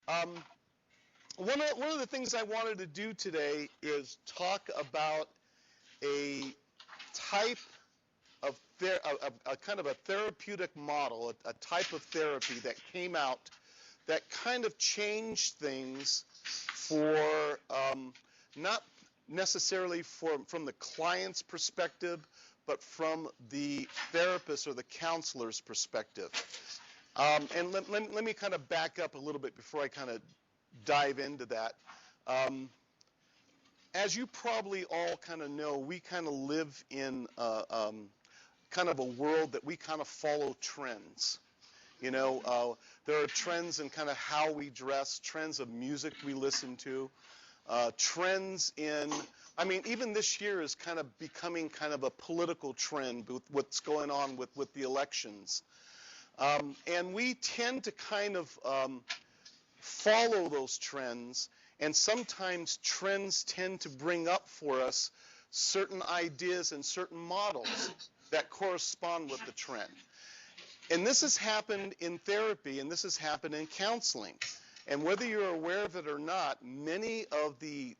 Um, one of the things I wanted to do today is talk about a type of a kind of a therapeutic model, a type of therapy that came out that kind of changed things for not necessarily from the client's perspective, but from the therapist or the counselor's perspective. And let me kind of back up a little bit before I kind of dive into that. Um, as you probably all kind of know, we kind of live in kind of a world that we kind of follow trends. You know, there are trends in kind of how we dress, trends of music we listen to, trends in, I mean, even this year is kind of becoming kind of a political trend with what's going on with the elections. And we tend to kind of follow those trends, and sometimes trends tend to bring up for us certain ideas and certain models that correspond with the trend. And this has happened in therapy, and this has happened in counseling. And whether you're aware of it or not, many of the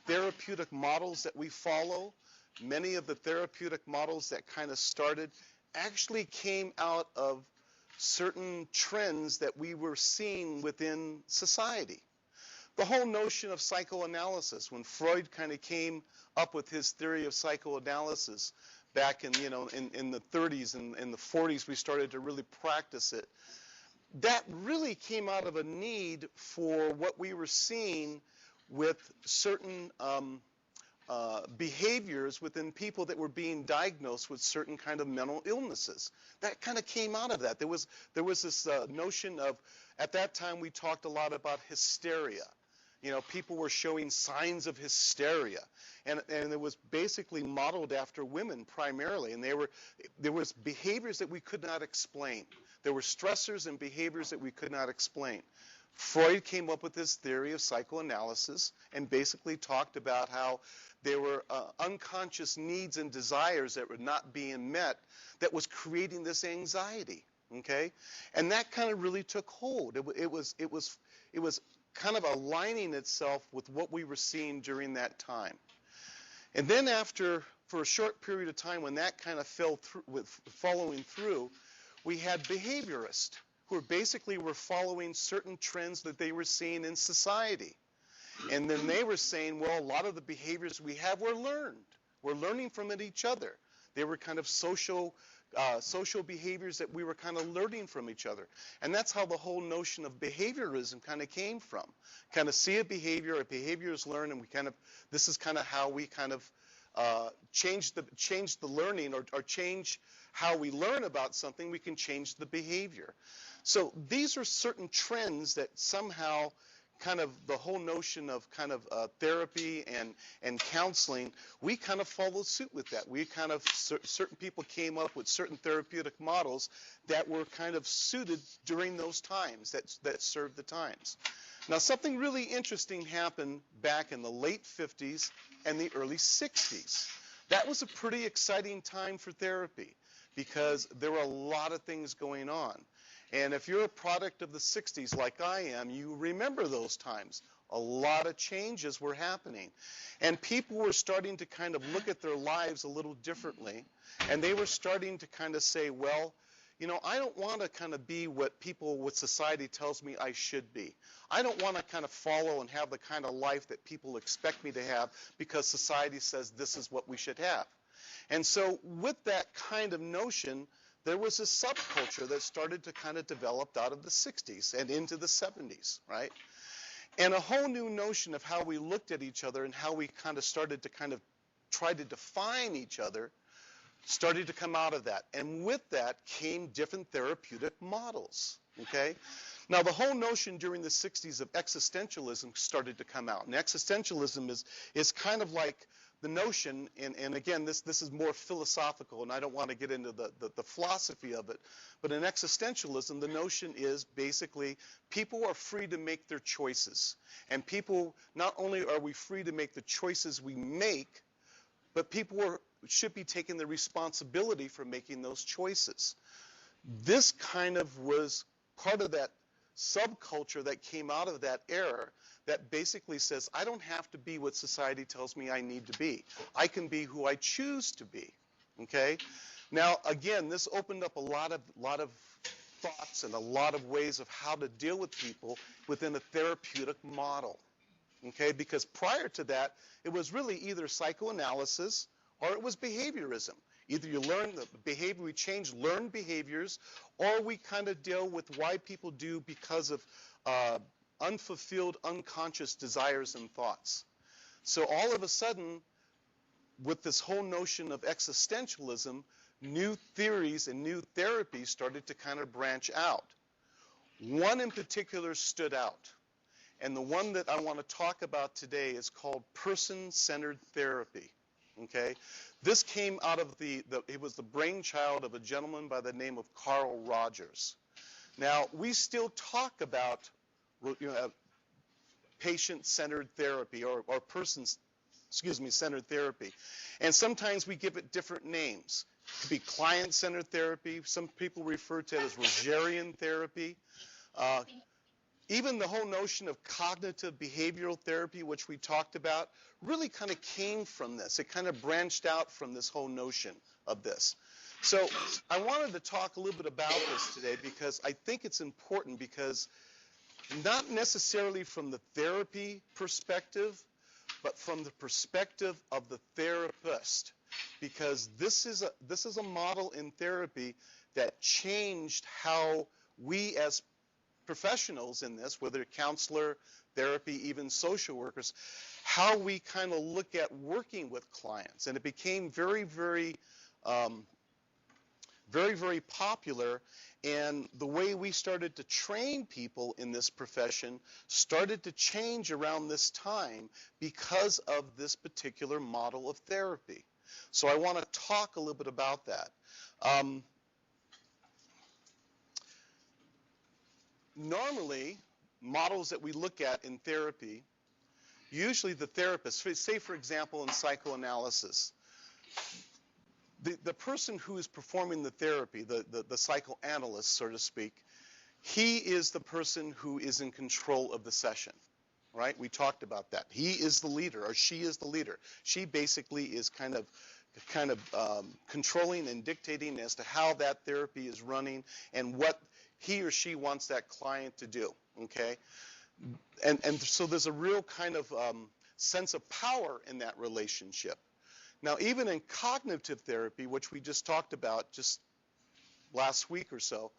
therapeutic models that we follow, many of the therapeutic models that kind of started, actually came out of certain trends that we were seeing within society. The whole notion of psychoanalysis, when Freud kind of came up with his theory of psychoanalysis back in, in the 30s and in the 40s, we started to really practice it. That really came out of a need for what we were seeing with certain behaviors within people that were being diagnosed with certain kind of mental illnesses. That kind of came out of that. There was this notion of, at that time we talked a lot about hysteria. You know, people were showing signs of hysteria, and it was basically modeled after women primarily, and there was behaviors that we could not explain. There were stressors and behaviors that we could not explain. Freud came up with this theory of psychoanalysis and basically talked about how there were unconscious needs and desires that were not being met that was creating this anxiety. Okay, and that kind of really took hold. It was kind of aligning itself with what we were seeing during that time. And then for a short period of time, when that kind of fell through, with following through, we had behaviorists who were following certain trends that they were seeing in society. And then they were saying, well, a lot of the behaviors we have were learned. We're learning from each other. They were kind of social behaviors that we were kind of learning from each other. And that's how the whole notion of behaviorism kind of came from. Kind of see a behavior is learned, and this is kind of how we kind of change the learning, or change how we learn about something. We can change the behavior. So these are certain trends that somehow kind of the whole notion of kind of therapy and counseling, we kind of followed suit with that. We kind of, certain people came up with certain therapeutic models that were kind of suited during those times, that served the times. Now, something really interesting happened back in the late 50s and the early 60s. That was a pretty exciting time for therapy because there were a lot of things going on. And if you're a product of the 60s like I am, you remember those times. A lot of changes were happening. And people were starting to kind of look at their lives a little differently. And they were starting to kind of say, well, I don't want to kind of be what society tells me I should be. I don't want to kind of follow and have the kind of life that people expect me to have because society says this is what we should have. And so with that kind of notion, there was a subculture that started to kind of develop out of the 60s and into the 70s, right? And a whole new notion of how we looked at each other and how we kind of started to kind of try to define each other started to come out of that. And with that came different therapeutic models, okay? Now, the whole notion during the 60s of existentialism started to come out. And existentialism is kind of like the notion, and again, this is more philosophical, and I don't want to get into the philosophy of it, but in existentialism, the notion is basically people are free to make their choices. And people, not only are we free to make the choices we make, but people should be taking the responsibility for making those choices. This kind of was part of that subculture that came out of that era that basically says, I don't have to be what society tells me I need to be. I can be who I choose to be, okay? Now, again, this opened up a lot of thoughts and a lot of ways of how to deal with people within a therapeutic model, okay? Because prior to that, it was really either psychoanalysis or it was behaviorism. Either you learn the behavior, we change learned behaviors, or we kind of deal with why people do because of unfulfilled, unconscious desires and thoughts. So all of a sudden, with this whole notion of existentialism, new theories and new therapies started to kind of branch out. One in particular stood out, and the one that I want to talk about today is called person-centered therapy. Okay, this came out of it was the brainchild of a gentleman by the name of Carl Rogers. Now, we still talk about patient-centered therapy or centered therapy. And sometimes we give it different names. It could be client-centered therapy. Some people refer to it as Rogerian therapy. Even the whole notion of cognitive behavioral therapy, which we talked about, really kind of came from this. It kind of branched out from this whole notion of this. So I wanted to talk a little bit about this today because I think it's important, because not necessarily from the therapy perspective, but from the perspective of the therapist, because this is a model in therapy that changed how we as professionals in this, whether counselor, therapy, even social workers, how we kind of look at working with clients. And it became very, very popular. And the way we started to train people in this profession started to change around this time because of this particular model of therapy. So I want to talk a little bit about that. Normally, models that we look at in therapy, usually the therapist, say for example in psychoanalysis, the person who is performing the therapy, the psychoanalyst, so to speak, he is the person who is in control of the session, right? We talked about that. He is the leader, or she is the leader. She basically is kind of controlling and dictating as to how that therapy is running and what he or she wants that client to do, okay? And so there's a real kind of sense of power in that relationship. Now, even in cognitive therapy, which we just talked about just last week or so,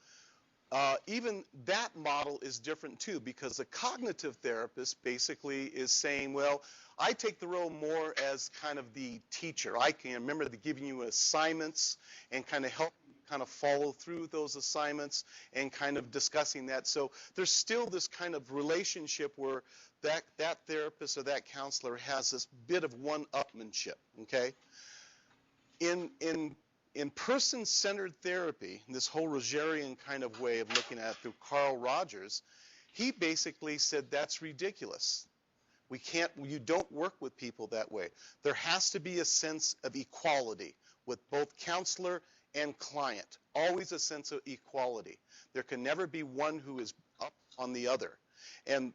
even that model is different too, because the cognitive therapist basically is saying, well, I take the role more as kind of the teacher. I can remember giving you assignments and kind of help kind of follow through those assignments and kind of discussing that. So there's still this kind of relationship where that therapist or that counselor has this bit of one-upmanship, okay? In person-centered therapy, this whole Rogerian kind of way of looking at it through Carl Rogers, he basically said that's ridiculous. You don't work with people that way. There has to be a sense of equality with both counselor and client, always a sense of equality. There can never be one who is up on the other. And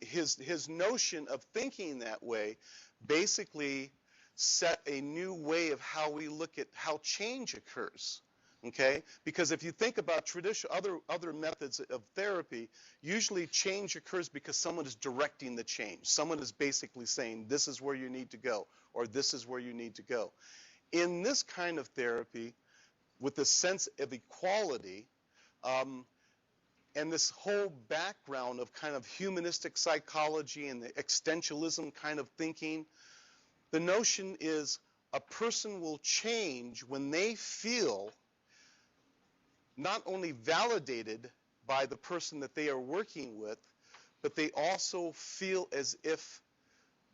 his notion of thinking that way basically set a new way of how we look at how change occurs. Okay? Because if you think about traditional other methods of therapy, usually change occurs because someone is directing the change. Someone is basically saying, this is where you need to go, or this is where you need to go. In this kind of therapy, with the sense of equality, and this whole background of kind of humanistic psychology and the existentialism kind of thinking, the notion is a person will change when they feel not only validated by the person that they are working with, but they also feel as if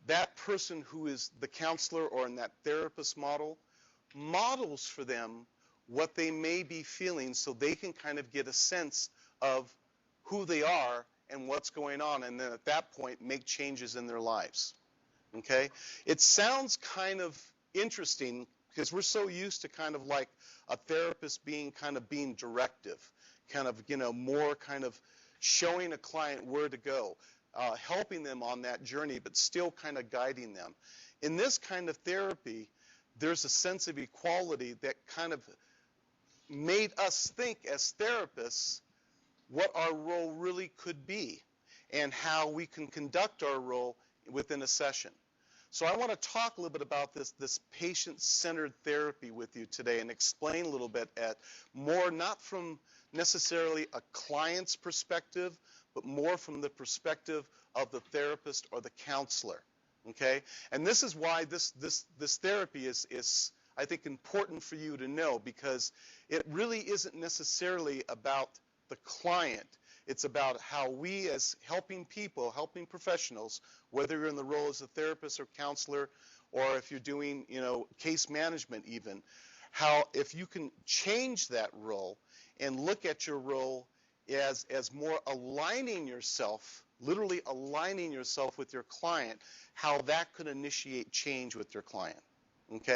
that person who is the counselor or in that therapist models for them what they may be feeling, so they can kind of get a sense of who they are and what's going on, and then at that point make changes in their lives. Okay? It sounds kind of interesting because we're so used to kind of like a therapist being directive, kind of, more kind of, showing a client where to go, helping them on that journey, but still kind of guiding them. In this kind of therapy, there's a sense of equality that kind of made us think as therapists what our role really could be and how we can conduct our role within a session. So I want to talk a little bit about this patient-centered therapy with you today and explain a little bit at more not from necessarily a client's perspective, but more from the perspective of the therapist or the counselor. Okay? And this is why this therapy is I think important for you to know, because it really isn't necessarily about the client. It's about how we as helping people, helping professionals, whether you're in the role as a therapist or counselor, or if you're doing, case management even, how if you can change that role and look at your role as more aligning yourself, literally aligning yourself with your client, how that could initiate change with your client. Okay?